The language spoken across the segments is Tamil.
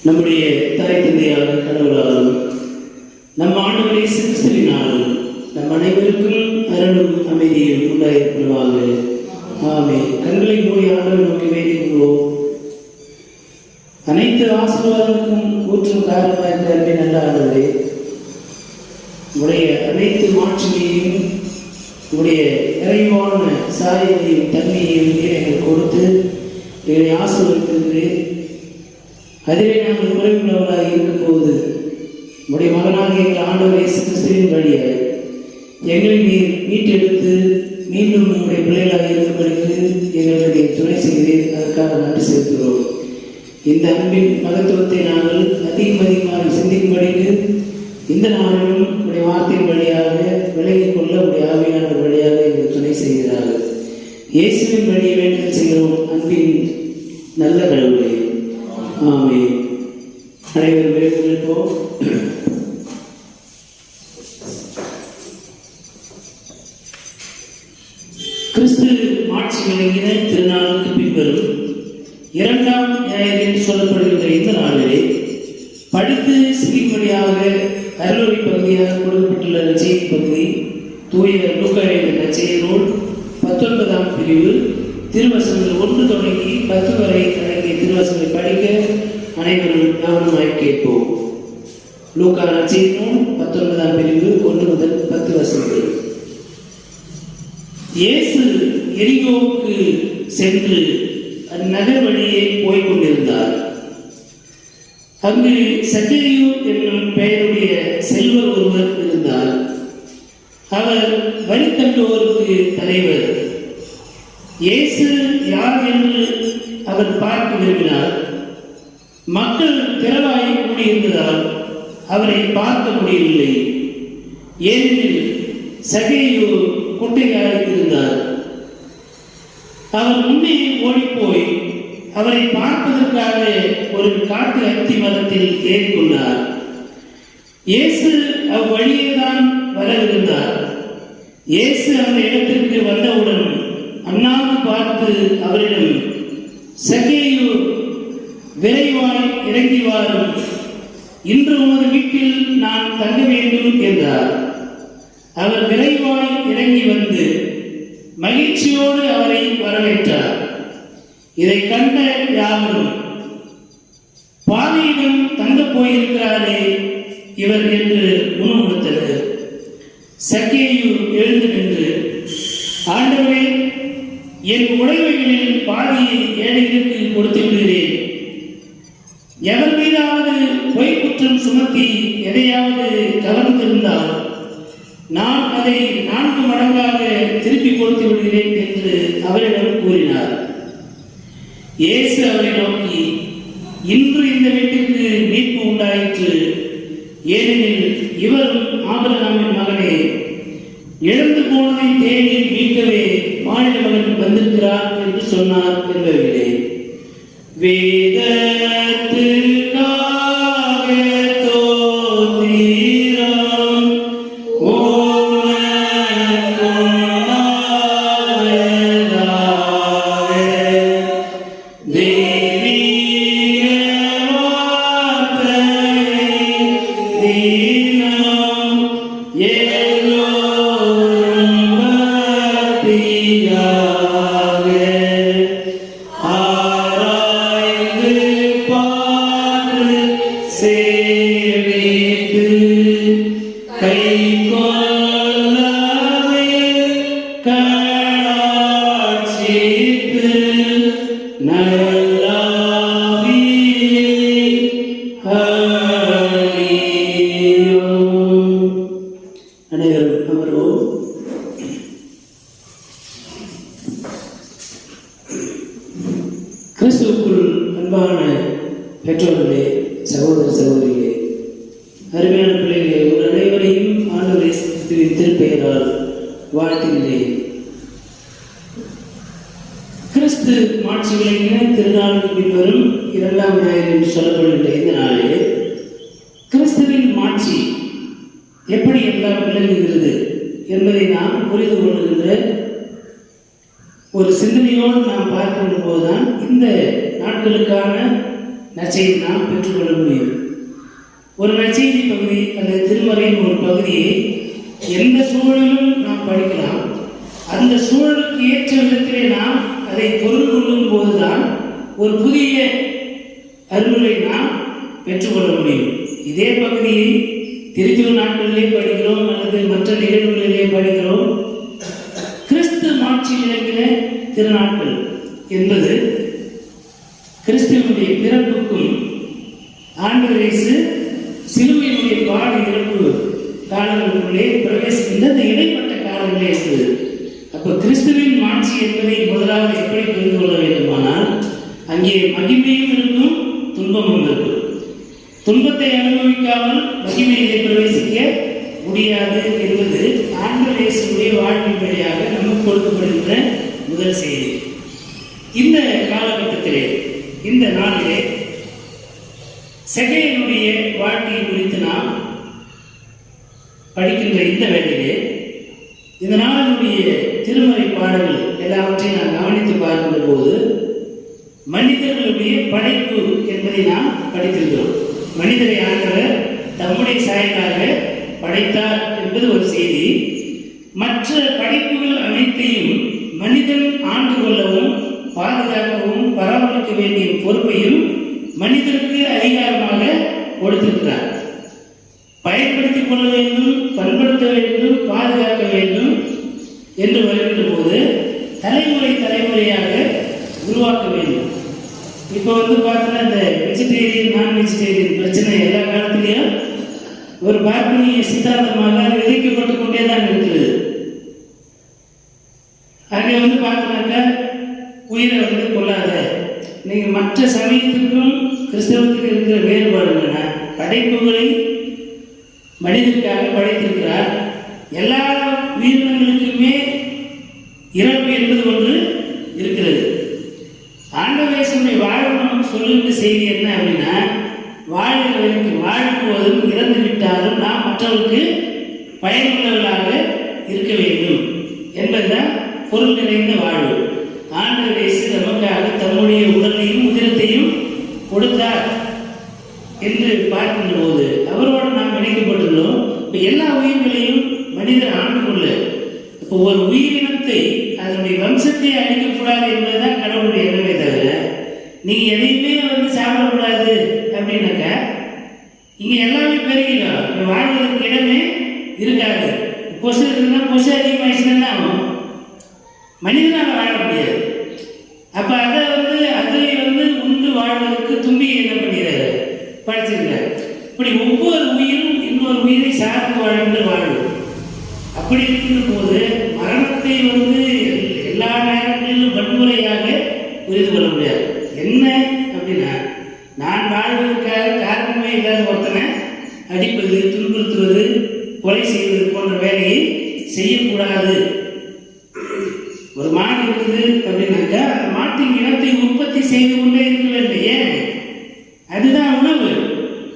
நம்முடைய தாய் தந்தையாக கடவுளாலும் நம் ஆண்டவரை கிறிஸ்துவினாலும் நம் அனைவருக்கும் அருளும் அமைதியும் உண்டாயிருப்பதாக. ஆமென். கண்களை மூடி ஆண்டவரை நோக்கி வேண்டிக் கொள்வோம். அனைத்து ஆசீர்வாதங்களுக்கும் ஊற்றும் காரணமாக இருந்த அன்பின் நல்ல ஆண்டவரே, உடைய அனைத்து மாட்சியையும் உடைய நிறைவான சாயத்தையும் தன்மையையும் எங்களுக்கு கொடுத்து எங்களை ஆசீர்வதித்திருக்கிறேன். அதிலே நாங்கள் குறைவுள்ளவர்களாக இருக்கும்போது உடைய மகனாக எங்கள் ஆண்டவர் இயேசு கிறிஸ்துவின் வழியாக எங்களை நீர் மீட்டெடுத்து மீண்டும் உங்களுடைய பிள்ளைகளாக இருக்கும்படிக்கு எங்களுடைய துணை செய்கிறேன். அதற்காக நன்றி செலுத்துகிறோம். இந்த அன்பின் மகத்துவத்தை நாங்கள் அதிகமாக சிந்திக்கும்படிக்கு இந்த நாளிலும் உடைய வார்த்தையின் வழியாக விலகிக் கொள்ள உடைய ஆவியானவர் வழியாக எங்கள் துணை செய்கிறார்கள். இயேசுவின் வழியை வேண்டுதல் செய்கிறோம் அன்பின் நல்ல கடவுளே. ஆமென். அனைவரும் வேண்டுதல்போம். கிறிஸ்து மாட்சி விளங்கின திருநாளுக்கு பின்வரும் 2ஆம் ஞாயிறு என்று சொல்லப்படுகின்ற இந்த நாளிலே படித்து சிகிச்சையாக அருளுரை பகுதியாக கொடுக்கப்பட்டுள்ள நற்செய்தி பகுதி தூய லூக்கா எழுதிய நற்செய்தி நூல் 19ஆம் பிரிவு திருவசனங்கள் 1 தொடங்கி 10 வரை அடங்கிய திருவசனங்களை படிக்க அனைவரும் கவனமாய் கேட்போம். லூக்கா நற்செய்தி நூல் 19ஆம் பிரிவு 1 முதல் 10 வசனங்கள். இயேசு எரிகோவுக்கு சென்று அந்நகர் வழியே போய்கொண்டிருந்தார். அங்கு சக்கேயு என்னும் பெயருடைய செல்வர் ஒருவர் இருந்தார். அவர் வழித்தண்டோருக்கு தலைவர். இயேசு யார் என்று அவர் பார்க்க விரும்பினார். மக்கள் திரளாய் கூடியிருந்ததால் அவரை பார்க்க முடியவில்லை. ஏனெனில் சக்கேயு குட்டையாக இருந்தார். அவர் முன்னே ஓடிப்போய் அவரை பார்ப்பதற்காக ஒரு காட்டு அத்தி மரத்தில் ஏறிக்கொண்டார். இயேசு அவ்வழியேதான் வரவிருந்தார். இயேசு அந்த இடத்திற்கு வந்தவுடன் அண்ணாந்து பார்த்து அவரிடம், சக்கேயு, விரைவாய் இறங்கி வாரும், இன்று உமது வீட்டில் நான் தங்க வேண்டும் என்றார். அவர் விரைவாய் இறங்கி வந்து மகிழ்ச்சியோடு அவரை வரவேற்றார். இதை கண்ட யாவரும், பாவியிடம் தங்கப் போயிருக்கிறாரே இவர் என்று முணுமுணுத்தனர். சக்கேயு எழுந்து நின்று, ஆண்டவரே, என் உடைமைகளில் பாதியை ஏழைகளுக்கு கொடுத்து விடுகிறேன். எவர் மீதாவது பொய் குற்றம் சுமத்தி எதையாவது கவர்ந்திருந்தால் நான் அதை 4 மடங்காக திருப்பி கொடுத்து விடுகிறேன் என்று அவரிடம் கூறினார். இயேசு அவரை நோக்கி, இன்று இந்த வீட்டிற்கு மீட்பு உண்டாயிற்று. ஏனெனில் இவரும் ஆபிரகாமின் மகனே. இழந்து போனதை தேடி மீட்கவே மானிட மகன் வந்திருக்கிறார் என்று சொன்னார் என்பவர்களே. கிறிஸ்துவுக்குள் அன்பான பெற்றோர்களே, சகோதர சகோதரிகளே, அருமையான பிள்ளைகளே, உங்கள் அனைவரையும் ஆண்டவர் இயேசு கிறிஸ்துவின் திருப்பெயரால் வாழ்த்துகிறேன். கிறிஸ்து மாட்சி விளங்கின திருநாளுக்கு பின்வரும் 2ஆம் ஞாயிறு என்று சொல்லப்படுகின்ற இந்த நாளிலே கிறிஸ்துவின் மாட்சி எப்படி எல்லாம் விளங்குகிறது என்பதை நாம் புரிந்து கொள்ளுகின்ற ஒரு சிந்தனையோடு நாம் பார்க்கின்ற போதுதான் இந்த நாட்களுக்கான நற்செய்தி நாம் பெற்றுக்கொள்ள முடியும். ஒரு நற்செய்தி பகுதி அல்லது திருமறையின் ஒரு பகுதியை எந்த சூழலிலும் நாம் படிக்கலாம். அந்த சூழலுக்கு ஏற்ற விதத்திலே நாம் அதை பொருள் கொள்ளும் போதுதான் ஒரு புதிய அருளை நாம் பெற்றுக்கொள்ள முடியும். இதே பகுதியை திருத்துவ நாட்களிலே படிக்கிறோம் அல்லது மற்ற நிகழ்வுகளிலே படிக்கிறோம். கிறிஸ்து மாட்சி விளங்கின திருநாட்கள் என்பது கிறிஸ்துவனுடைய பிறப்புக்கும் ஆண்டவர் இயேசு சிலுவையினுடைய பாடு இறப்பு காலங்களுக்குள்ளே பிரவேசிக்கின்ற அந்த இடைப்பட்ட காலங்களே இருக்குது. அப்போ கிறிஸ்துவின் மாட்சி என்பதை முதலாவது எப்படி புரிந்து கொள்ள வேண்டுமானால், அங்கே மகிமையும் இருக்கும், துன்பமும் இருக்கும். துன்பத்தை அனுபவிக்காமல் மகிமையிலே பிரவேசிக்க முடியாது என்பது ஆண்டவர் இயேசுவுடைய வாழ்வின் வழியாக நமக்கு கொடுக்கப்படுகின்ற முதல் செய்தி. இந்த காலகட்டத்திலே, இந்த நாளிலே செகேயனுடைய வாழ்க்கையை குறித்து நாம் படிக்கின்ற இந்த வேளையிலே இந்த நாளினுடைய திருமறை பாடல்கள் எல்லாவற்றையும் நாம் கவனித்து பார்க்கின்ற போது மனிதர்களுடைய படைப்பு என்பதை நாம் படித்திருக்கிறோம். மனிதரை ஆண்டவர் தம்முடைய சாயலாக படைத்தார் என்பது ஒரு செய்தி. மற்ற படைப்புகள் அனைத்தையும் மனிதன் ஆண்டு கொள்ளவும் பாதுகாக்கவும் பராமரிக்க வேண்டிய பொறுப்பையும் மனிதனுக்கு அதிகாரமாக கொடுத்திருக்கிறார். பயன்படுத்திக் கொள்ள வேண்டும், பண்படுத்த வேண்டும், பாதுகாக்க வேண்டும் என்று வருகின்ற போது தலைமுறை தலைமுறையாக உருவாக்க வேண்டும். இப்போ பார்த்தீங்கன்னா இந்த வெஜிடேரியன் நான் வெஜிடேரியன் பிரச்சனை எல்லா காலத்திலையும் ஒரு பார்ப்பனிய சித்தாந்தமாக அது விதைக்கப்பட்டு கொண்டே தான் இருக்கிறது. அங்கே பார்த்தீங்கன்னாக்கா உயிரை கொள்ளாத. நீங்கள் மற்ற சமயத்திற்கும் கிறிஸ்தவத்துக்கு இருக்கிற வேறுபாடு என்னன்னா, படைப்புகளை மனிதனுக்காக படைத்திருக்கிறார். எல்லா உயிரினங்களுக்குமே இறப்பு என்பது ஒன்று இருக்கிறது. ஆண்டவரேசனுடைய வாழணும் சொல்லுகின்ற செய்தி என்ன அப்படின்னா, வாழ்கிறவருக்கு வாழும் போதும் இறந்து விட்டாலும் நாம் மற்றவருக்கு பயனுள்ளவர்களாக இருக்க வேண்டும் என்பதுதான் பொருள் நிறைந்த வாழ்வு. ஆண்டவரேசு நமக்காக தம்முடைய உடலையும் உதிரத்தையும் கொடுத்தார் என்று பார்க்கின்ற போது அவரோடு நாம் இணைக்கப்பட்டுள்ளோம். இப்போ எல்லா உயிர்களையும் மனிதர் ஆண்டு கொள்ள, இப்போ ஒரு உயிரினத்தை அதனுடைய வம்சத்தை அழிக்கக்கூடாது என்பதுதான் கடவுளுடைய எண்ணமே தவிர நீங்கள் எதையுமே சாப்பிடக்கூடாது அப்படின்னாக்கா இங்கே எல்லாமே பெருகிடும், வாழ்வதற்கு இடமே இருக்காது. கொசு இருக்குன்னா கொசு அதிகமாகிடுச்சுன்னா ஆகும், மனிதனால் வாழ முடியாது. அப்போ அதை அதை உண்டு வாழ்வதற்கு தும்பி என்ன பண்ணிடுறாரு, படிச்சிருக்காரு. இப்படி ஒவ்வொரு உயிரும் இன்னொரு உயிரை சார்ந்து வாழ்கின்ற வாழ்வு. அப்படி இருக்கின்ற போது மரணத்தை எல்லா நேரங்களிலும் வன்முறையாக புரிந்து கொள்ள முடியாது. என்ன அப்படின்னா, நான் வாழ்வதற்காக காரணமே இல்லாத ஒருத்தனை அடிப்பது, துன்புறுத்துவது, கொலை செய்வது போன்ற வேலையை செய்யக்கூடாது. ஒரு மாடு இருக்குது அப்படின்னாக்கா அந்த மாட்டின் இனத்தை உற்பத்தி செய்து கொண்டே இருக்க வேண்டும். ஏன்? அதுதான் உணவு.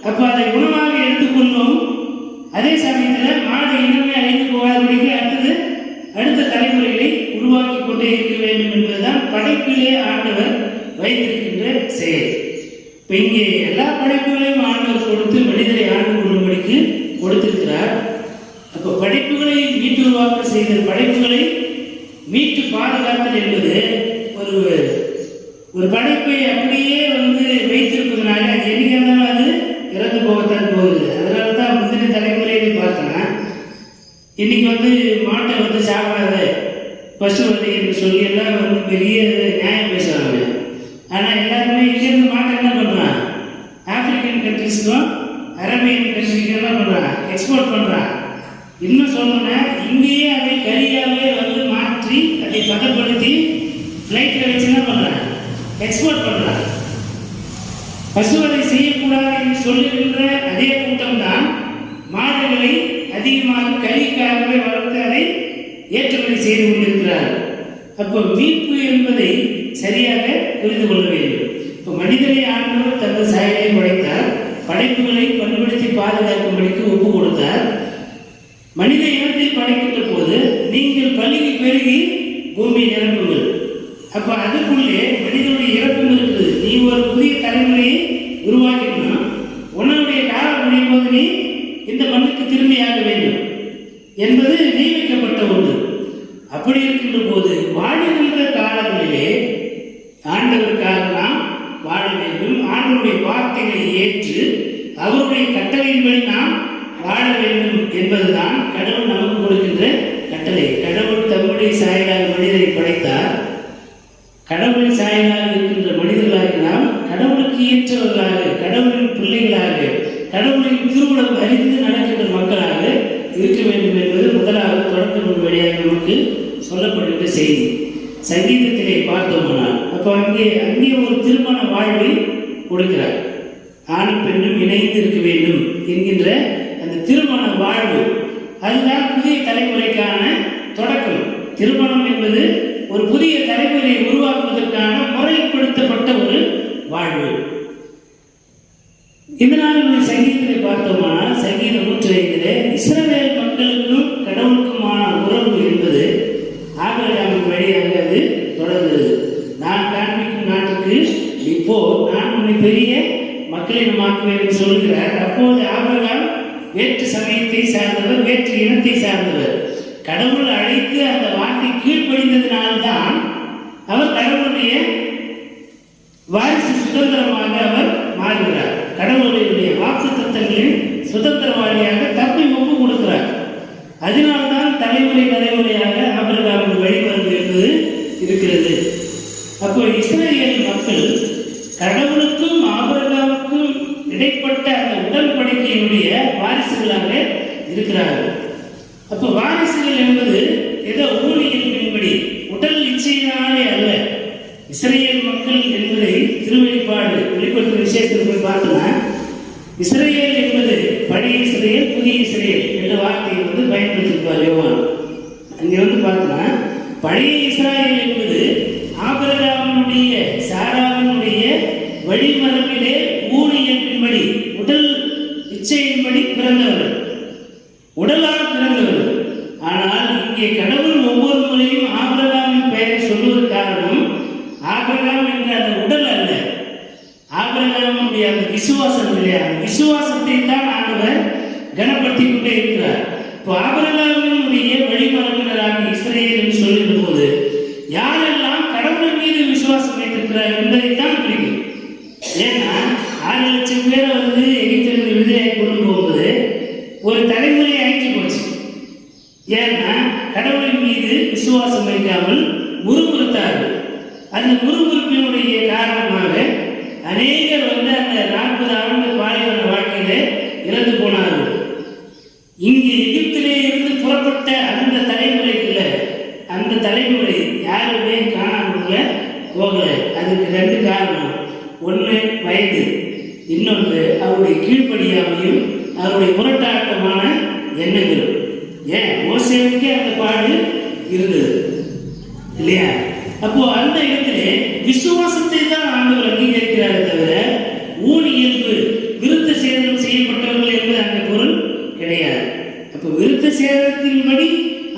அப்போ அதை உணவாக எடுத்துக்கொள்ளும். அதே சமயத்தில் மாடு இனமே அழிந்து போகாதபடிக்கு அடுத்த தலைமுறைகளை உருவாக்கி கொண்டே இருக்க வேண்டும் என்பதுதான் படைப்பிலே ஆண்டவர் வைத்திருக்கின்ற செயல். இப்போ இங்கே எல்லா படைப்புகளையும் ஆண்டவர் கொடுத்து மனிதரை ஆண்டு கொள்ளும்படிக்கு கொடுத்திருக்கிறார். அப்போ படைப்புகளை மீட்டு உருவாக்க செய்த படைப்புகளை மீட்டு பாதுகாத்தல் என்பது ஒரு படைப்பை அப்படியே வைத்திருப்பதனால அது என்னைக்கு இருந்தாலும் அது இறந்து போகத்தான் போகுது. அதனால தான் முந்தின தலைமுறையிலே பார்த்தோன்னா இன்னைக்கு மாட்டை சாப்பிடாத பசுவதை என்று சொல்லி எல்லாம் பெரிய நியாயம் பேசுவாங்க. ஆனால் எல்லாருமே இங்கேருந்து மாட்டை என்ன பண்ணுறான், ஆப்பிரிக்கன் கண்ட்ரிஸ்க்கும் அரேபியன் கண்ட்ரிக்கு என்ன பண்ணுறான், எக்ஸ்போர்ட் பண்ணுறான். இன்னும் சொல்லணும்னா இங்கேயே அதை கரியாவே மாற்றி அதை பதப்படுத்தி ஃப்ளைட்டில் வச்சு என்ன பண்ணுறான், எக்ஸ்போர்ட் பண்ணுறான். பசுவதை செய்யக்கூடாது என்று சொல்லுகின்ற அதே கூட்டம் தான் மாடுகளை அதிகமாக கரிக்காகவே வளர்த்து அதை ஏற்றுமதி செய்து கொண்டிருக்கிறார். அப்போ மீட்பு என்பதை சரியாக புரிந்து கொள்ள வேண்டும். இப்போ மனிதரை ஆண்டவர் தனது சாயலை படைத்தார், படைப்புகளை பண்படுத்தி பாதுகாக்கும்படிக்கு ஒப்பு கொடுத்தார். மனித இனத்தை படைக்கின்ற போது நீங்கள் பல்கி பெருகி பூமி நிரப்புங்கள். அப்போ அதுக்குள்ளே மனிதனுடைய இறப்பும் இருக்குது. நீ ஒரு புதிய தலைமுறையை உருவாக்கணும். உன்னுடைய காலம் முடியும் போது நீ இந்த மண்ணுக்கு திரும்பியாக வேண்டும் என்பது நியமிக்கப்பட்ட ஒன்று. அப்படி இருக்கின்ற போது வாழுகின்ற காலங்களிலே ஆண்டவருக்காக நாம் வாழ வேண்டும். ஆண்டவருடைய வார்த்தைகளை ஏற்று அவருடைய கட்டளையின்படி நாம் வாழ வேண்டும் என்பதுதான் கடவுள் நமக்கு கொடுக்கின்ற கட்டளை. கடவுள் தம்முடைய சாயலாக மனிதரை படைத்தார். கடவுளின் சாயலாக இருக்கின்ற மனிதர்களாக நாம் கடவுளுக்கு ஏற்றவர்களாக, கடவுளின் பிள்ளைகளாக, கடவுளின் திருவுளம் அறிந்து நடக்கின்ற மக்களாக இருக்க வேண்டும் என்பது முதலாவது தொடக்க நூல் வழியாக நமக்கு சொல்லப்படுகின்ற செய்தி. சங்கீதத்திலே பார்த்தோம்னால் அப்போ அங்கே ஒரு திருமண வாழ்வை கொடுக்கிறார். ஆணும் பெண்ணும் இணைந்து இருக்க வேண்டும் என்கின்ற அந்த திருமண வாழ்வு, அதுதான் புதிய தலைமுறைக்கான தொடக்கம். திருமணம் என்பது ஒரு புதிய தலைமுறையை உருவாக்குவதற்கான முறைப்படுத்தப்பட்ட ஒரு வாழ்வு. இதனால் சங்கீதத்தை பார்த்தோமானால் சங்கீதம் 105 இஸ்ரவேல் மக்களுக்கும் கடவுளுக்குமான உறவு என்பது ஆபிரகாமின் வழியாக அது தொடர்கிறது. நான் காண்பிக்கும் நாட்டுக்கு இப்போ நான் உன்னை பெரிய மக்களினமாக்குவேன் என்று சொல்கிறார். அப்போது ஆபிரகாம் வேற்று சமயத்தை சார்ந்தவர், வேற்று இனத்தை சார்ந்தவர். கடவுள் அழைத்து அந்த வார்த்தை கீழ்ப்படிந்ததினால்தான் அவர் கடவுளுடைய வாரிசு சுதந்திரமாக அவர் மாறுகிறார். கடவுளுடைய வாக்கு தத்தங்களின் சுதந்திரவாளியாக தப்பி ஒப்பு கொடுக்கிறார். அதனால்தான் தலைமுறையாக ஆபிரகாமின் வழிமரபு என்பது இருக்கிறது. அப்போ இஸ்ரவேல் மக்கள் கடவுளுக்கும் ஆபிரகாமுக்கும் இடைப்பட்ட அந்த உடன்படிக்கையினுடைய வாரிசுகளாக இருக்கிறார்கள். அப்போ வாரிசுகள் என்பது ஏதோ ஊழியல் பின்படி உடல் இச்சையினாலே அல்ல. இஸ்ரவேல் மக்கள் என்பதை திருவெளிப்பாடு வெளிப்படுத்தும் விசேஷத்தில் போய் பார்த்தோம்னா இஸ்ரவேல் என்பது பழைய இஸ்ரவேல், புதிய இஸ்ரவேல் என்ற வார்த்தையை பயன்படுத்தியிருப்பார் யோவான். அங்கே பார்த்தோம்னா பழைய இஸ்ராயேல் என்பது ஆபிரகாமினுடைய சாராவினுடைய வழிமரபிலே ஊழியல் பின்படி உடல் இச்சையின்படி பிறந்தவர்கள், உடலால் பிறந்தவர்கள். ஆனால் இங்கே கடவுள் ஒவ்வொரு முறையும் ஆபிரகாமின் பெயரை சொல்வது காரணம் ஆபிரகாம் என்ற அந்த உடல் அல்ல, ஆபிரகாமுடைய அந்த விசுவாசம் இல்லையா, அந்த விசுவாசத்தை தான் ஆண்டவர் கனப்படுத்தி கொண்டே இருக்கிறார். இப்போ ஆபிரகாமினுடைய வழிமரபினராக இஸ்ரவேல் என்று சொல்லுகிற போது யாரெல்லாம் கடவுளின் மீது விசுவாசம் வைத்திருக்கிறார் என்பதைத்தான் குறிக்கும். ஏன்னா 6 லட்சம் பேரை எகிப்திலிருந்து விடுதலையாக கொண்டு போகும்போது ஒரு தலைமுறை அழிஞ்சு போச்சு. ஏன்னா கடவுளின் மீது விசுவாசம் வைக்காமல் முறுமுறுத்தார்கள். அந்த முறுமுறுப்பினுடைய காரணமாக அநேகர் அந்த 40 ஆண்டு பாலைவன வாழ்க்கையில இறந்து போனார்கள். இங்கு எகிப்திலே இருந்து புறப்பட்ட அந்த தலைமுறைக்குள்ள அந்த தலைமுறை யாருமே காணாமல் போகல. அதுக்கு 2 காரணம். ஒன்று வயது, இன்னொன்று அவருடைய கீழ்ப்படியாமையும் அவருடைய முரட்டாட்டமான எண்ணங்களும். ஏன் மோசேவுக்கே அந்த பாடு இருந்தது இல்லையா? அப்போ அந்த இடத்திலே விசுவாசத்தை தான் ஆண்டவர் அங்கீகரிக்கிறாரே தவிர ஊனியல்பு விருத்த சேதனம் செய்யப்பட்டவர்கள் என்பது அந்த பொருள் கிடையாது. அப்போ விருத்த சேதனத்தின்படி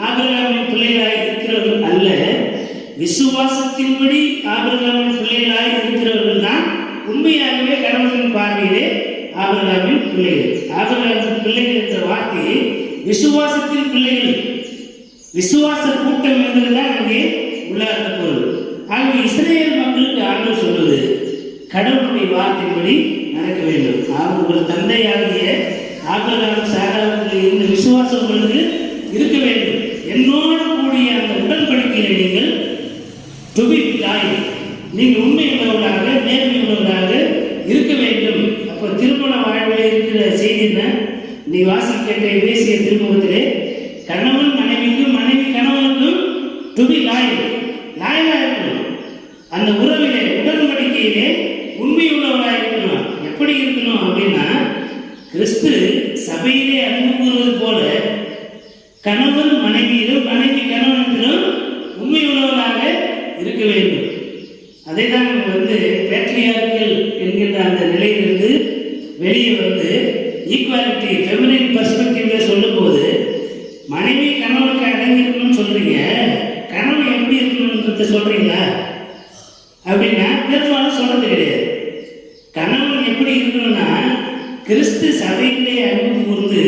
ஆபிரகாமின் பிள்ளைகளாய் இருக்கிறவர்கள் அல்ல, விசுவாசத்தின்படி ஆபிரகாமின் பிள்ளைகளாய் இருக்கிறவர்கள் தான் உண்மையாகவே கடவுளின் பார்வையிலே ஆபிரகாமின் பிள்ளைகள். ஆபிரகாமின் பிள்ளைகள் என்ற வார்த்தையை விசுவாசத்தின் பிள்ளைகள், விசுவாச கூட்டம் என்பதுதான் அங்கே உள்ளார்ந்த பொருள். ஆகவே இஸ்ரவேல் மக்களுக்கு ஆண்டவர் சொல்வது கடவுளுடைய வார்த்தையின்படி நடக்க வேண்டும். உங்கள் தந்தையாகிய ஆபிரகாம் சாராவுக்கு இருந்த விசுவாசம் உங்களுக்கு இருக்க வேண்டும். என்னோடு கூடிய அந்த உடன்படிக்கையில நீங்கள் நீங்கள் உண்மை உள்ளவர்களாக நேர்மை உள்ளவர்களாக இருக்க வேண்டும். அப்போ திருமண வாழ்வில் இருக்கிற செய்தி என்ன? நீ வாசிக்கின்ற பேசிய திருமுகத்திலே கணவன் மனைவிக்கும் மனைவி கணவனுக்கும் லாயலா இருக்கணும். அந்த உறவிலே உடன்படிக்கையிலே உண்மை உள்ளவராக இருக்கணும். எப்படி இருக்கணும் அப்படின்னா கிறிஸ்து சபையிலே அன்பு கூறுவது போல கணவன் மனைவியிலும் மனைவி கணவனிலும் உண்மை உள்ளவராக இருக்க வேண்டும். அதை தான் பேட்ரியார்கல் என்கின்ற அந்த நிலையிலிருந்து வெளியே ஈக்குவாலிட்டி ஃபெமினின் பெர்ஸ்பெக்டிவ்ல சொல்லும் போது மனைவி கணவனுக்கு அடங்கி இருக்கணும்னு சொல்றீங்க, கணவன் எப்படி இருக்கணும்ன்றத சொல்றீங்களா அப்படின்னா பெரும்பாலும் சொல்றது கிடையாது. கணவன் எப்படி கிறிஸ்து சபையிலே அன்பு கூர்ந்து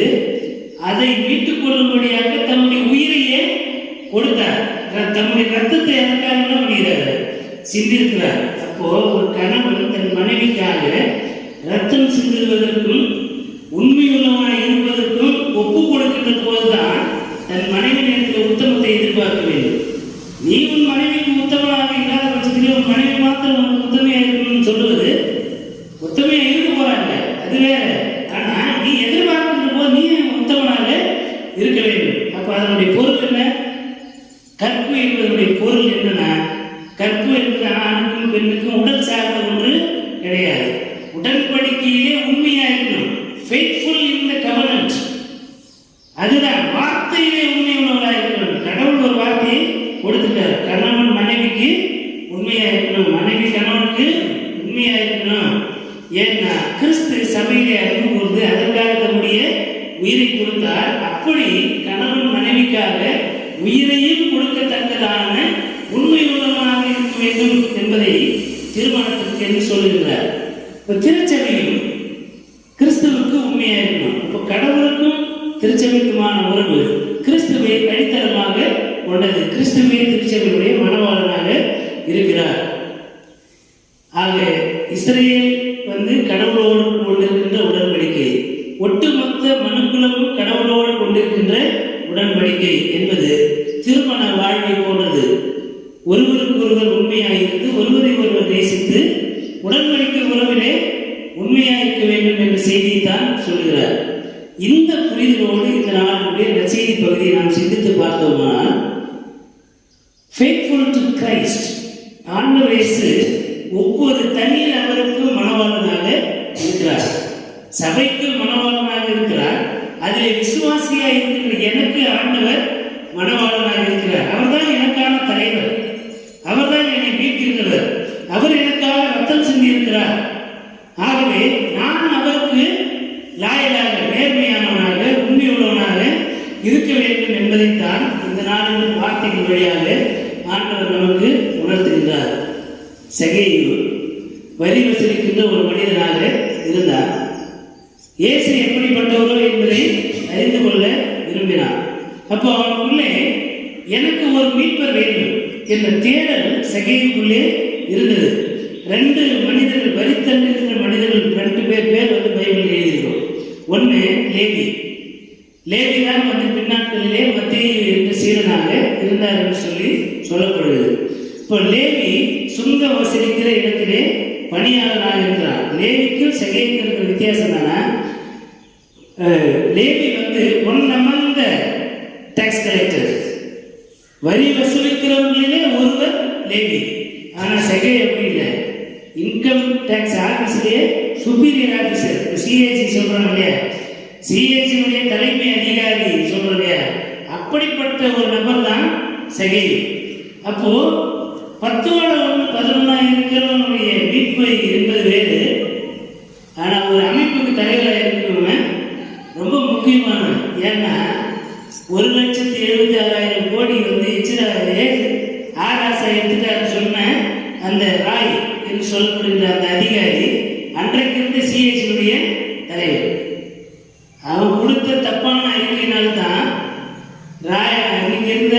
அதை மீட்டுக் கொள்ளும்படியாக தம்முடைய உயிரையே கொடுத்தார். தம்முடைய ரத்தத்தை எனக்காக என்ன பண்ணுகிறார்? சிந்திருக்கிறார். அப்போ ஒரு கணவன் தன் மனைவிக்காக ரத்தம் சிந்துவதற்கும் உண்மையுள்ளவனாய் இருப்பதற்கும் ஒப்பு கொடுக்கின்ற போதுதான் தன் மனைவி நேரத்தில் உத்தமத்தை எதிர்பார்க்க வேண்டும். நீ உன் மனைவிக்கு உத்தமனாக இல்லாத பட்சத்திலே உன் மனைவி மாத்திரம் உனக்கு உத்தமையா இருக்கணும்னு சொல்லுவது உத்தமையா இருக்க போறாங்க, அது வேற. ஆனா நீ எதிர்பார்க்கின்ற போது நீ உத்தமனாக இருக்க வேண்டும். அப்ப அதனுடைய பொருள் என்ன? கற்பு என்பதனுடைய பொருள் என்னன்னா, கற்பு என்பது ஆணுக்கும் பெண்ணுக்கும் உடல் சார்ந்த ஒன்று கிடையாது. உடன்படிக்கையிலே உண்மையா இருக்கணும். faithful in the covenant. அதுதான் வார்த்தையிலே உண்மை உள்ளவராக இருக்கணும். கடவுள் ஒரு வார்த்தையை கொடுத்துட்டார். கணவன் மனைவிக்கு உண்மையா இருக்கணும், மனைவி கணவனுக்கு உண்மையா இருக்கணும். ஏன்னா கிறிஸ்து சபையிலே அன்பு கூர்ந்து அதற்காக தம்முடைய உயிரை கொடுத்தார். அப்படி கணவன் மனைவிக்காக உயிரையும் கொடுக்கத்தக்கதான உண்மை உள்ளவனாக இருக்க வேண்டும் என்பதை திருமணத்திற்கு என்று சொல்லுகிறார். இப்போ திருச்சபையும் கிறிஸ்துவுக்கு உண்மையாக இருக்கணும். இப்போ கடவுளுக்கும் திருச்சபைக்குமான உறவு கிறிஸ்துவை அடித்தளமாக கொண்டது. கிறிஸ்துவே திருச்சபையுடைய மணவாளனாக இருக்கிறார். ஆக இஸ்ரேல் கடவுளோடு கொண்டிருக்கின்ற உடன்படிக்கை, ஒட்டுமொத்த மனுக்குலமும் கடவுளோடு கொண்டிருக்கின்ற உடன்படிக்கை என்பது திருமண வாழ்வை போன்றது. ஒருவருக்கு ஒருவர் உண்மையாயிருந்து ஒருவரை ஒருவர் நேசித்து உடன்படிக்கை உறவிலே உண்மையாயிருக்க வேண்டும் என்ற செய்தியை தான் சொல்கிறார். இந்த புரிதலோடு இந்த நாளுடைய நற்செய்தி பகுதியை நாம் சிந்தித்து பார்த்தோம்னால், faithful to Christ, ஆண்டவர் இயேசு ஒவ்வொரு தனி நபருக்கும் மணவாளனாக இருக்கிறார், சபைக்கு மணவாளனாக இருக்கிறார். அதிலே விசுவாசியாக இருக்கின்ற எனக்கு ஆண்டவர் மணவாளனாக இருக்கிறார். அவர்தான் எனக்கான தலைவர், அவர்தான் என்னை மீட்கின்றவர், அவர் எனக்காக ரத்தம் சிந்தி இருக்கிறார். ஆகவே நான் அவருக்கு லாயலாக, நேர்மையானவனாக, உண்மையுள்ளவனாக இருக்க வேண்டும் என்பதைத்தான் இந்த நாளின் வார்த்தைகள் வழியாக ஆண்டவர் நமக்கு உணர்த்துகின்றார். சகேயு வரி வசூலிக்கின்ற ஒரு மனிதனாக இருந்தார். இயேசு எப்படிப்பட்டவரோ என்பதை அறிந்து கொள்ள விரும்பினார். அப்போ அவனுக்குள்ளே எனக்கு ஒரு மீட்பர் வேண்டும் என்ற தேடல் சகேயுக்குள்ளே இருந்தது. ரெண்டு மனிதர்கள், வரி தள்ளுகின்ற மனிதர்கள், ரெண்டு பேர் பைபிள் எழுதியிருக்கோம். ஒன்று லேவி. லேவி தான் பின்னாட்களிலே மத்தேயு என்ற சீடனாக இருந்தார் என்று சொல்லப்படுகிறது. இப்போ லேவி சுங்க வசூலிக்கிற இடத்திலே பணியாளராக இருக்கிறார். லேவிக்கும் சகேயுக்கும் இருக்கிற வித்தியாசம் தானே, Levi one among the tax collector, வரி வசூலிக்கிறவர்களிலே ஒருவர் லேவி. ஆனால் சகே எப்படி இல்லை, இன்கம் டேக்ஸ் ஆஃபீஸிலே சுப்பீரியர் ஆஃபீஸர், சிஏஜி சொல்றாங்க இல்லையா, சிஏஜியுடைய தலைமை அதிகாரி சொல்றோம் இல்லையா, அப்படிப்பட்ட ஒரு நபர் தான் சகே. அப்போ 10-1 இருக்கிறவனுடைய மீட்பு என்பது வேறு. ஆனால் ஒரு அமைப்புக்கு தலைவராக இருக்கிறவன் ரொம்ப முக்கியமானது. ஏன்னா 1,76,000 கோடி ஆராசா எடுத்துட்டாரு சொன்ன அந்த ராய் என்று சொல்லப்படுகிற அந்த அதிகாரி அன்றைக்கு இருந்த சிஎஸ்சியுடைய தலைவர். அவன் கொடுத்த தப்பான அறிக்கையினால்தான் ராய் அன்னைக்கு இருந்த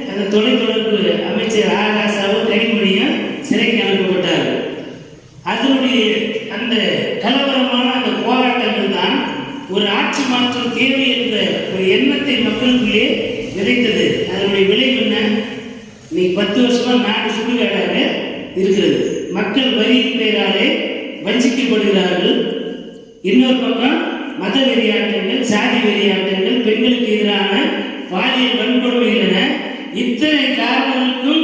அந்த தொலைத்தொடர்பு அமைச்சர் ஆராசாவும் கனிமொழியும் சிறைக்கு அனுப்பப்பட்டார். அதனுடைய அந்த கலவரமான அந்த போராட்டங்கள் தான் ஒரு ஆட்சி மாற்றம் தேவை என்ற ஒரு எண்ணத்தை மக்களுக்குள்ளே விதைத்தது. அதனுடைய விளைவு என்ன? இன்னைக்கு 10 வருஷமா நாடு சுடுகாடாக இருக்கிறது. மக்கள் வரியின் பெயராலே வஞ்சிக்கப்படுகிறார்கள். இன்னொரு பக்கம் மத வெறியாட்டங்கள், சாதி வெறியாட்டங்கள், பெண்களுக்கு எதிரான பாலியல் வன்கொடுமைகள் என இத்தனை காரணங்களுக்கும்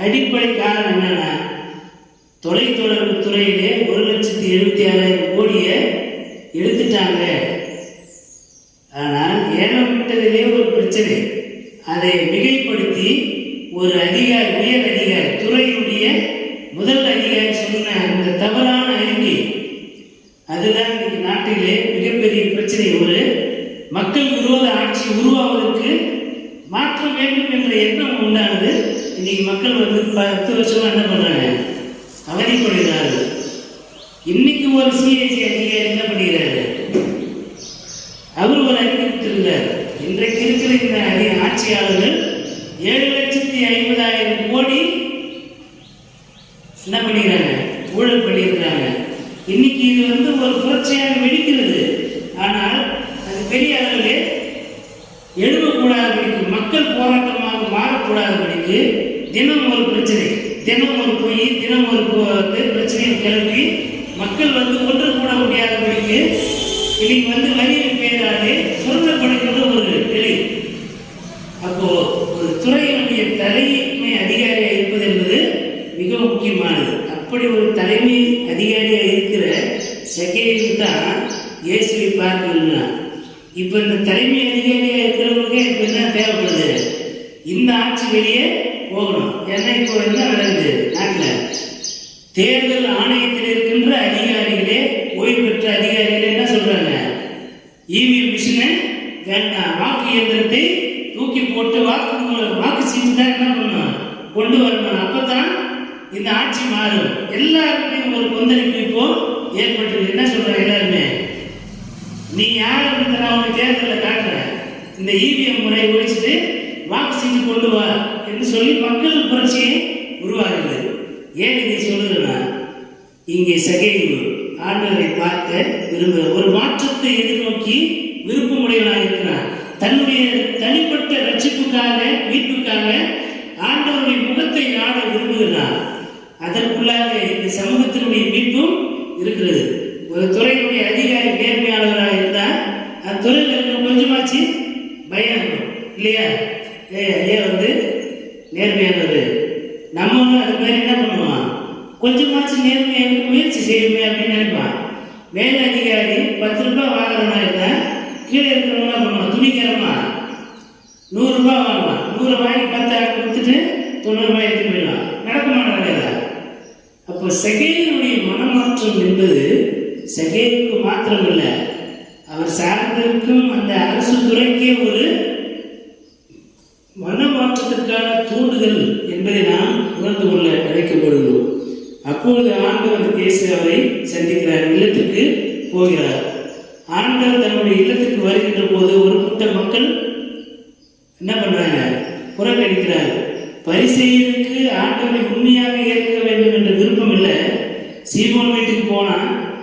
அடிப்படை காரணம் என்னன்னா, தொலைத்தொடர்பு துறையிலே 1,76,000 கோடியை எடுத்துட்டாங்க. ஆனால் ஏலம் விட்டதிலே ஒரு பிரச்சனை. அதை மிகைப்படுத்தி ஒரு அதிகாரி, உயர் அதிகாரி, துறையினுடைய முதல் அதிகாரி சொன்ன அந்த தவறான அறிக்கை, அதுதான் இன்னைக்கு நாட்டிலே மிகப்பெரிய பிரச்சனை. ஒரு மக்கள் விரோத ஆட்சி உருவாவதற்கு மாற்ற வேண்டும் என்ற எண்ணம் உண்டானது. இன்னைக்கு மக்கள் 10 வருஷமா என்ன பண்றாங்க? அவதிப்படுகிறார்கள். இன்னைக்கு ஒரு சிஐசி அதிகாரி என்ன பண்ணுகிறார்? இது ஒரு புரட்சியாக வெடிக்கிறது. ஆனால் அது பெரிய அளவில் எழுதக்கூடாதபடிக்கு, மக்கள் போராட்டமாக மாறக்கூடாதபடிக்கு தினம் ஒரு பிரச்சனை, தினம் ஒரு பொய், தினம் ஒரு பிரச்சனையை கிளப்பி மக்கள் ஒன்று கூட முடியாதபடிக்கு இன்னைக்கு வரியின் பெயராலே சொல்லப்படுகின்ற ஒரு நிலை. அப்போ ஒரு துறையினுடைய தலைமை அதிகாரியாக இருப்பது என்பது மிக முக்கியமானது. அப்படி ஒரு தலைமை அதிகாரியாக இருக்கிற சகேயு தான் இயேசுவை பார்க்கணும்னா, இப்போ இந்த தலைமை அதிகாரியாக இருக்கிறவங்களுக்கு இப்போ என்ன தேவைப்படுது? இந்த ஆட்சி வெளியே போகணும். ஏன்னா இப்போ என்ன நடக்குது நாட்டில்? தேர்தல் ஆணையத்தில் இருக்கின்ற அதிகாரிகளே, ஓய்வு பெற்ற அதிகாரிகளே என்ன சொல்றாங்க? இவிஎம் மிஷினை வேண்டாம், வாக்கு இயந்திரத்தை தூக்கி போட்டு வாக்கு சீட்டு தான் என்ன பண்ணணும், கொண்டு வரணும். அப்பதான் இந்த ஆட்சி மாறும். எல்லாருக்கும் ஒரு கொந்தளிப்பு இப்போ ஏற்பட்டு என்ன சொல்றாங்க எல்லாருமே, நீ யார் அப்படின்னு நான் உனக்கு தேர்தலில் காட்டுறேன், இந்த இவிஎம் முறையை ஒழிச்சிட்டு வாக்கு சீட்டு கொண்டு வா என்று சொல்லி மக்கள் புரட்சியை உருவாகுது. ஏன் இதை சொல்லுகிறேன்னா, இங்கே சகேயு ஆண்டவரை பார்க்க விரும்புகிற ஒரு மாற்றத்தை எதிர்நோக்கி விருப்பமுடையவனாக இருக்கிறான். தன்னுடைய தனிப்பட்ட ரட்சிப்புக்காக, மீட்புக்காக ஆண்டவருடைய முகத்தை நாட விரும்புகிறான். அதற்குள்ளாக இந்த சமூகத்தினுடைய மீட்பும் இருக்கிறது. ஒரு துறையினுடைய அதிகாரி நேர்மையாளராக இருந்தால் அந்த துறையில் இருக்கிற கொஞ்சமாச்சு பயம் இருக்கும் இல்லையா? ஏன் நேர்மையானவர், நம்மளும் அது மாதிரி என்ன பண்ணுவான், கொஞ்சமாச்சு நேர்மையாக முயற்சி செய்யுமே அப்படின்னு நினைப்பான். மேல் அதிகாரி 10 ரூபாய் வாங்குறவனா இருந்தால் கீழே இருக்கிறவங்க பண்ணுவான், துணிகரமா 100 ரூபாய் வாங்குவான். 100 வாங்கி 10 கொடுத்துட்டு 90 ரூபாய் எடுத்து போயிடுவான். நடக்க மாட்டாங்க. அப்போ சகேயுடைய மனமாற்றம் என்பது சகேயுக்கு மாத்திரமில்லை, அவர் சார்ந்திருக்கும் அந்த அரசு துறைக்கே ஒரு மனமாற்றத்திற்கான தூண்டுதல் என்பதை நாம் உணர்ந்து கொள்ள அழைக்கப்படுகிறோம். அப்பொழுது ஆண்டவர் இயேசு அவரை சந்திக்கிறார், இல்லத்திற்கு போகிறார். ஆண்டவர் தன்னுடைய இல்லத்திற்கு வருகின்ற போது ஒரு கூட்ட மக்கள் என்ன பண்றாங்க, புறக்கணிக்கிறார். பரிசேயருக்கு ஆண்டவரை உண்மையாக ஏற்க வேண்டும் என்ற விருப்பம் இல்லை. சீமோன் வீட்டுக்கு போனா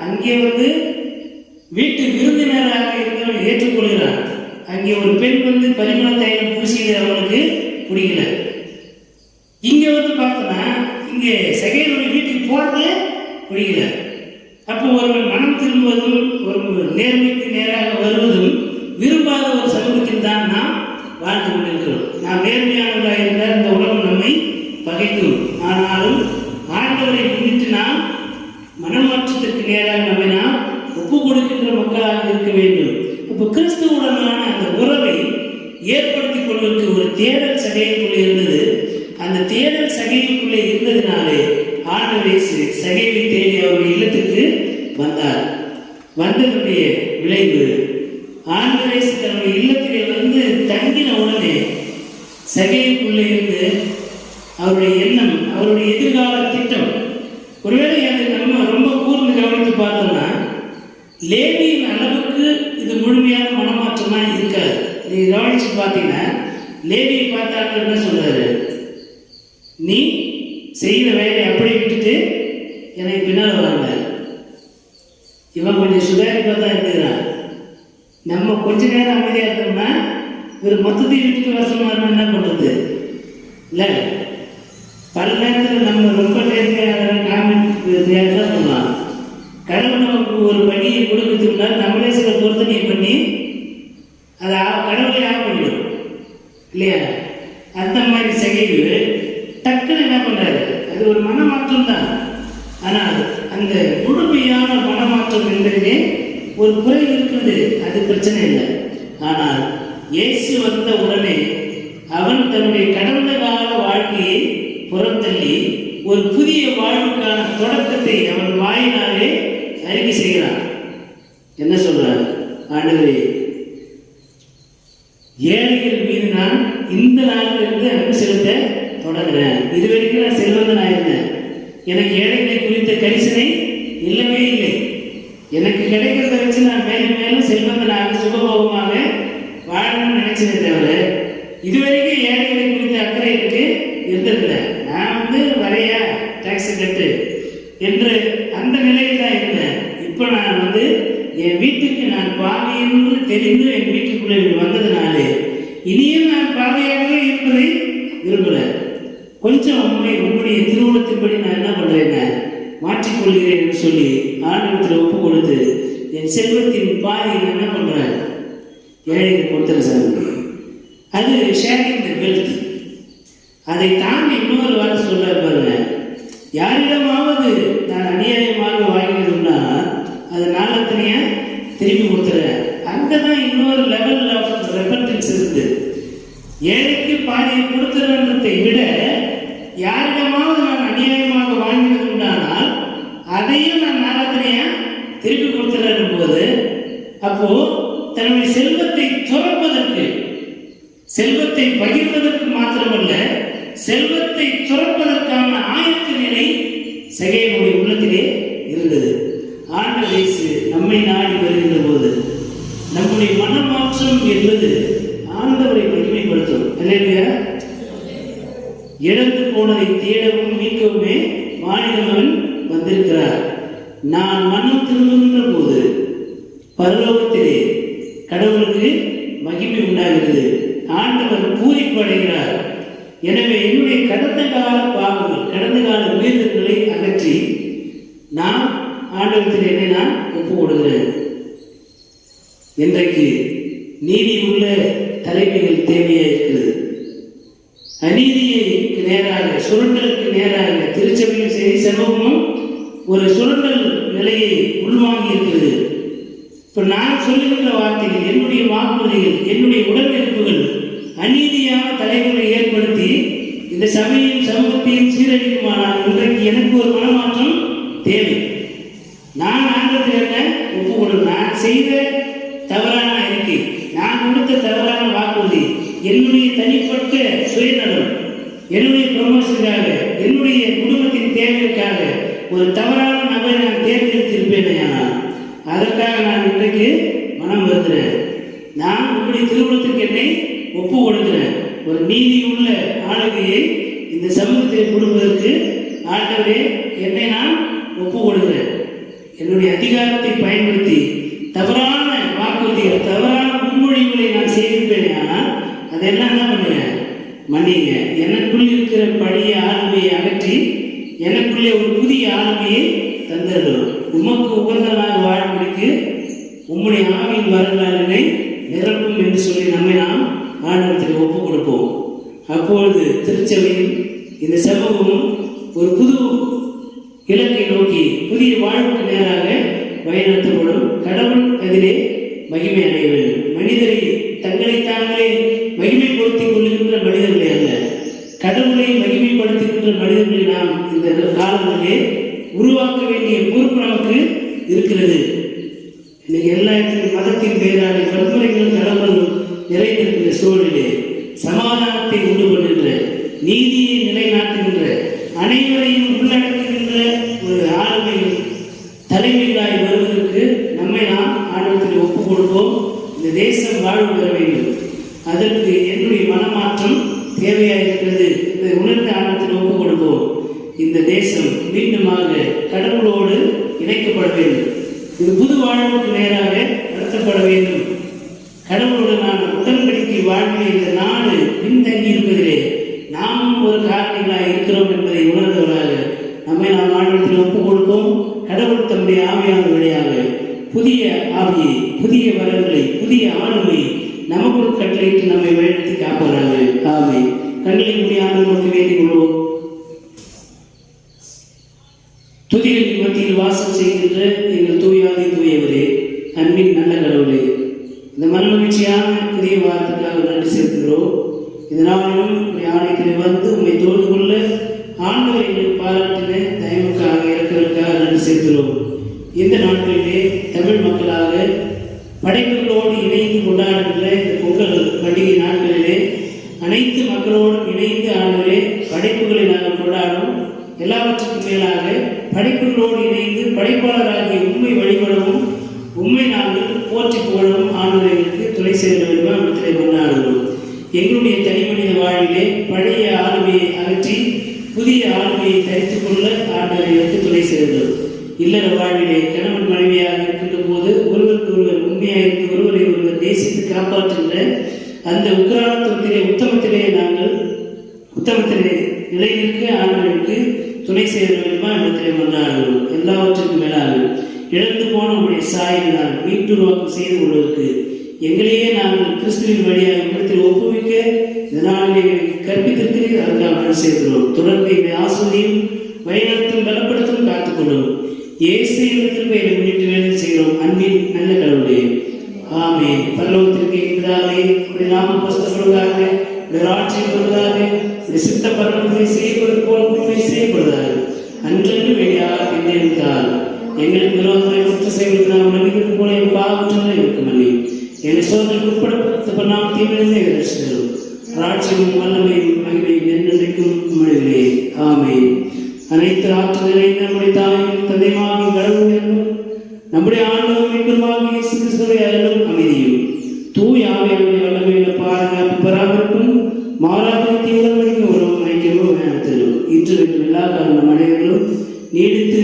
அங்கே வீட்டு விருந்தினராக இருந்தவன் ஏற்றுக்கொள்கிறார். அங்கே ஒரு பெண் பரிமள தைலம் பூசியது அவனுக்கு பிடிக்கல. இங்க பார்த்தோன்னா இங்கே சகேயுடைய வீட்டுக்கு போறது பிடிக்கல. அப்போ ஒருவன் மனம் திரும்புவதும் ஒரு நேர்மைக்கு நேராக வருவதும் விரும்பாத ஒரு சமூகத்தில் தான் நாம் வாழ்ந்து கொண்டிருக்கிறோம். நாம் நேர்மையானவர்களாக இருந்தால் இந்த உலகம் நம்மை பகைக்கும். ஆனாலும் ஆண்டவரை முன்னிட்டு நாம் மனமாற்றத்திற்கு நேராக நம்மை நாம் ஒப்பு கொடுக்கின்ற மக்களாக இருக்க வேண்டும். இப்போ கிறிஸ்துவுடனான அந்த உறவை ஏற்படுத்திக் கொள்வதற்கு ஒரு தேடல் சகைக்குள்ளே இருந்தது. அந்த தேடல் சகைக்குள்ளே இருந்ததினாலே ஆண்டவர் சகையை தேடி அவருடைய இல்லத்திற்கு வந்தார். வந்ததனுடைய விளைவு, ஆண்டவர் தன்னுடைய இல்லத்திலே தங்கின உடனே சகைக்குள்ளே இருந்து அவருடைய எண்ணம், அவருடைய எதிர்கால திட்டம், ஒருவேளை அதை நம்ம ரொம்ப கூர்ந்து கவனித்து பார்த்தோம்னா லேவியின் அளவுக்கு இது முழுமையான மனமாற்றமா இருக்காது. நீங்க கவனிச்சு பார்த்தீங்கன்னா லேவியை பார்த்தாங்க என்ன சொல்றாரு, நீ செய்கிற வேலையை அப்படியே விட்டுட்டு எனக்கு பின்னால் வாங்க. இவன் கொஞ்சம் சுதாரிப்பாக தான் இருக்கிறான். நம்ம கொஞ்ச நேரம் அமைதியாக இருந்தோம்னா ஒரு மொத்தத்தையும் விட்டுட்டு வருஷமா என்ன பண்ணுறது இல்லை. பல நேரத்தில் நம்ம ரொம்ப நேர்மையாக காமெண்ட் என்ன பண்ணலாம், கடவுள் நமக்கு ஒரு பணியை கொடுக்கறதுக்குனா நம்மளே சில பொருத்தனையை பண்ணி அதை கடவுளை ஆஃப் பண்ணிடும் இல்லையா? அந்த மாதிரி சகைவு டக்குன்னு என்ன பண்ணுறாரு, அது ஒரு மனமாற்றம் தான். ஆனால் அந்த முழுமையான மனமாற்றம் என்பதிலே ஒரு குறை இருக்கிறது, அது பிரச்சனை இல்லை. ஆனால் இயேசு வந்த உடனே அவன் தன்னுடைய கடந்த கால வாழ்க்கையை புறத்தள்ளி ஒரு புதிய வாழ்வுக்கான தொடக்கத்தை அவன் வாயினாலே அறிக்கை செய்கிறான். என்ன சொல்றார், ஆண்டவரே ஏழைகள் மீது நான் இந்த நாளிலிருந்து அன்பு செலுத்த தொடங்குறேன். இதுவரைக்கும் நான் செல்வந்தன் ஆயிருந்தேன், எனக்கு ஏழைகளை குறித்த கரிசனை இல்லவே இல்லை. எனக்கு கிடைக்கிறத வச்சு நான் மேலும் மேலும் செல்வந்தனாக சுகபோகமாக வாழணும்னு நினைச்சதே தவிர இதுவரைக்கும் ஏழைகளை குறித்த அக்கறை எனக்கு இருந்ததில்லை. நான் வரையா டாக்ஸ் கட்டு என்று அந்த நிலையில் தான் இருந்தேன். இப்போ நான் என் வீட்டுக்கு நான் பாவி என்று தெரிந்து என் வீட்டுக்குள்ளே வந்ததுனாலே இனியும் நான் பாவியாகவே இருப்பதை விரும்பலை. கொஞ்சம் உங்களுடைய திருமணத்தின்படி நான் என்ன பண்ணுறேன், மாற்றிக்கொள்கிறேன் என்று சொல்லி ஆண்டவரத்தில் ஒப்பு கொடுத்து என் செல்வத்தின் பாதி நான் என்ன பண்ணுறேன், ஏழைக்கு கொடுத்துறேன் சார். அது ஷேரிங் த வெல்த். அதை தாண்டி இன்னொரு வார்த்தை சொல்ல பாருங்க, யாரிடமாவது நான் அநியாயமாக வாங்கினதுன்னா அது நாளத்தினைய திருப்பி கொடுத்துறேன். அங்கே தான் இன்னொரு லெவல் ஆஃப் ரெபர்டன்ஸ் இருக்குது. ஏழைக்கு பாதியை கொடுத்துறன்றதை விட யாரிடமாவது நான் அநியாயமாக வாங்கினதுண்டானால் அதையும் நான் நாளத்தினைய திருப்பி கொடுத்துறேன் போது, அப்போ தன்னுடைய செல்வத்தை துறப்பதற்கு, செல்வத்தை பகிர்வதற்கு மாத்திரமல்ல, செல்வத்தை துறப்பதற்கான ஆயத்த நிலை செகேயுடைய உள்ளத்திலே இருந்தது. ஆண்டவர் இயேசு நம்மை நாடி வருகின்ற போது நம்முடைய மனமாற்றம் என்பது ஆண்டவரை மகிமைப்படுத்தும். அல்லேலூயா. இழந்து போனதை தேடவும் மீட்கவுமே மாநிலமகன் வந்திருக்கிறார். நான் மனம் திரும்புகின்ற போது பரலோகத்திலே கடவுளுக்கு மகிமை உண்டாகிறது. ஆண்டவர் பூரிப்படைகிறார். எனவே என்னுடைய கடந்த கால பாவங்கள், கடந்த கால மீறல்களை அகற்றி நான் ஆண்டவத்தில் என்னை நான் ஒப்பு கொடுக்கிறேன். இன்றைக்கு நீதி உள்ள தலைமைகள் தேவையாக இருக்கிறது. அநீதிக்கு நேராக, சுரண்டலுக்கு நேராக திருச்சபையும் சரி சமூகமும் ஒரு சுரண்டல் நிலையை உள்வாங்கி இருக்கிறது. இப்போ நான் சொல்லுகின்ற வார்த்தைகள், என்னுடைய வாக்குறுதிகள், என்னுடைய உடனிருப்புகள் அநீதியான தலைவர்களை ஏற்படுத்தி இந்த சபையும் சமூகத்தையும் சீரழிக்குமானால் இன்றைக்கு எனக்கு ஒரு மனமாற்றம் தேவை. நான் ஆண்டவருக்கு என்ன ஒப்பு கொடு, நான் செய்த தவறான அறிக்கை, நான் கொடுத்த தவறான வாக்குறுதி, என்னுடைய தனிப்பட்ட சுயநலம், என்னுடைய ப்ரமோஷனுக்காக, என்னுடைய குடும்பத்தின் தேவைக்காக ஒரு தவறான நபரை நான் தேர்ந்தெடுத்திருப்பேன். ஆனால் அதற்காக நான் இன்றைக்கு மனம் வருகிறேன். நான் உங்களுடைய திருமணத்திற்கு என்னை ஒப்பு கொடுக்கிறேன். ஒரு நீதி உள்ள ஆளுகையை இந்த சமூகத்தில் கொடுப்பதற்கு ஆண்டவரே என்னை நான் ஒப்பு கொடுக்கிறேன். என்னுடைய அதிகாரத்தை பயன்படுத்தி தவறான வாக்குறுதிகள், தவறான முன்மொழிவுகளை நான் செய்திருப்பேன். ஆனால் அதெல்லாம் என்ன பண்ணுவேன், மன்னிங்க. எனக்குள் இருக்கிற பழைய ஆளுமையை அகற்றி எனக்குள்ளே ஒரு புதிய ஆளுமையை தந்திருக்கிறோம். உமக்கு உகந்ததாக வாழ்வதற்கு உம்முடைய ஆவியின் வரலாறு என்னை நிரப்பும் என்று சொல்லி நம்மை நாம் ஆண்டவரத்தில் ஒப்பு கொடுப்போம். அப்பொழுது திருச்சபையும் இந்த சமூகமும் ஒரு புது இலக்கை நோக்கி புதிய வாழ்வுக்கு நேராக வழிநடத்தப்படும். கடவுள் அதிலே மகிமை அடைய வேண்டும். மனிதரை தங்களை தாங்களே மகிமைப்படுத்திக் கொள்ளுகின்ற மனிதர்களை அல்ல, கடவுளை மகிமைப்படுத்துகின்ற மனிதர்களை நாம் இந்த காலங்களிலே உருவாக்க வேண்டிய பொறுப்பு நமக்கு இருக்கிறது. இன்னைக்கு எல்லா இடத்திலும் மதத்தின் பெயராலே வன்முறைகளும் கடவுளும் நிறைந்திருக்கின்ற சூழலிலே சமாதானத்தை உண்டு பண்ணுகின்ற, நீதியை நிலைநாட்டுகின்ற, அனைவரையும் உள்ளடக்குகின்ற ஒரு ஆளுமை தலைமைகளாய் வருவதற்கு நம்மை நாம் ஆண்டவரத்தில் ஒப்பு கொடுப்போம். இந்த தேசம் வாழ்வு பெற வேண்டும். அதற்கு என்னுடைய மனமாற்றம் தேவையாக இருக்கிறது என்பதை உணர்ந்து ஆண்டவரத்தில் ஒப்பு கொடுப்போம். இந்த தேசம் மீண்டுமாக கடவுளோடு இணைக்கப்பட வேண்டும். இது புது வாழ்வுக்கு நேராக நடத்தப்பட வேண்டும். கடவுளுடனான உடன்படிக்கை வாழ்விலே இந்த நாடு பின்தங்கி இருப்பதிலே நாமும் ஒரு காரணிகளாக இருக்கிறோம் என்பதை உணர்ந்தவர்களாக நம்மை நாம் ஆண்டவரத்தில் ஒப்பு கொடுப்போம். கடவுள் தம்முடைய ஆவியான வழியாக புதிய ஆவியை, புதிய வரங்களை, புதிய ஆளுமையை நமக்குள் கட்டளையிட்டு நம்மை வழிநடத்தி காப்பவராக. ஆமென். கண்களை மூடி ஆண்டவருக்கு வேண்டிக் கொள்வோம். துதிகளின் மத்தியில் வாசம் செய்கின்ற எங்கள் தூயாதி தூயவரே, அன்பின் நல்ல கடவுளே, இந்த மனமகிழ்ச்சியான புதிய வாரத்துக்காக நன்றி செலுத்துகிறோம். இதனாலும் ஆணையத்தில் வந்து உண்மை தோல்ந்து கொள்ள ஆண்டவர் எங்களுக்கு பாராட்டின தயவுக்காக இறக்கிறதுக்காக நன்றி செலுத்துகிறோம். இந்த நாட்களிலே தமிழ் மக்களாக படைப்புகளோடு இணைந்து கொண்டாடுகின்ற இந்த பொங்கல் பண்டிகை நாட்களிலே அனைத்து மக்களோடும் இணைந்து ஆண்டவரே படைப்புகளை நாங்கள் கொண்டாடும். எல்லாவற்றுக்கும் மேலாக படைப்புகளோடு இணைந்து படைப்பாளராகிய உண்மை வழிபடவும், உண்மை நாங்கள் போற்றி புகழவும் ஆண்டவர்களுக்கு துணை செய்ய வேண்டும் இடத்திலே கொண்டாடுகிறோம். எங்களுடைய தனிமனித வாழ்விலே பழைய ஆளுமையை அகற்றி புதிய ஆளுமையை தரித்துக் கொள்ள ஆண்டவர்களுக்கு துணை செய்கிறோம். இல்லற வாழ்விலே கணவன் மனைவியாக இருக்கின்ற போது ஒருவருக்கு ஒருவர் உண்மையாக இருந்து ஒருவரை ஒருவர் நேசித்து காப்பாற்றுகின்ற அந்த உக்ரானத்துவத்திலே உத்தமத்திலே நிலைநிற்க ஆண்டவருக்கு துணை செய்ய வேண்டுமா இடத்திலே மன்றாடுகிறோம். எல்லாவற்றுக்கும் மேலாக இழந்து போன உடைய சாயலினால் மீட்டுருவாக்கம் செய்து கொள்வதற்கு எங்களையே நாங்கள் கிறிஸ்துவின் வழியாக இடத்தில் ஒப்புவிக்க இதனால் கற்பித்திருக்கிறீர்கள். அதற்காக செய்கிறோம். தொடர்ந்து எங்களை ஆசிரியும் வழிநடத்தும் பலப்படுத்தும் காத்துக்கொள்ளும். இயேசுவின் திருப்பெயரை முன்னிட்டு வேலை செய்கிறோம். அன்பின் நல்ல கடவுளே, ஆமென். பரலோகத்திற்கு என்பதாக உடைய நாமம் பரிசுத்தப்படுவதாக, உடைய ராஜ்யம் வருவதாக, உடைய சித்த பரலோகத்தை செய்யப்படுவது போல உண்மை செய்யப்படுவதாக. அன்றென்று வெளியாக என்றால் எங்களுக்கு விரோதமாக குற்றம் செய்வது நாம் நம்பிக்கிறது போல என் பாவற்றங்களை இருக்கும் அல்லி என்னை சோதனைக்கு உட்படுத்த நாம் தீவிரத்தை ரசிக்கிறோம். ராட்சியமும் வல்லமையும் மகிமையும் என்னென்றைக்கும் மனிதனே, ஆமென். அனைத்து ஆற்றல் நிறைந்த நம்முடைய தாயும் தந்தையுமாகிய கடவுள் என்னும் நம்முடைய ஆண்டவரும் மீட்பருமாகிய இயேசு கிறிஸ்துவின் அருளும் அமைதியும் தூய ஆவியானவருடைய வல்லமையுள்ள பாதுகாப்பு பராமரிப்பும் மாறாத தீவிரம் உறவும் ஐக்கியமும் நடத்தலும் இன்று எல்லா காரணம் அனைவரும் நீடித்து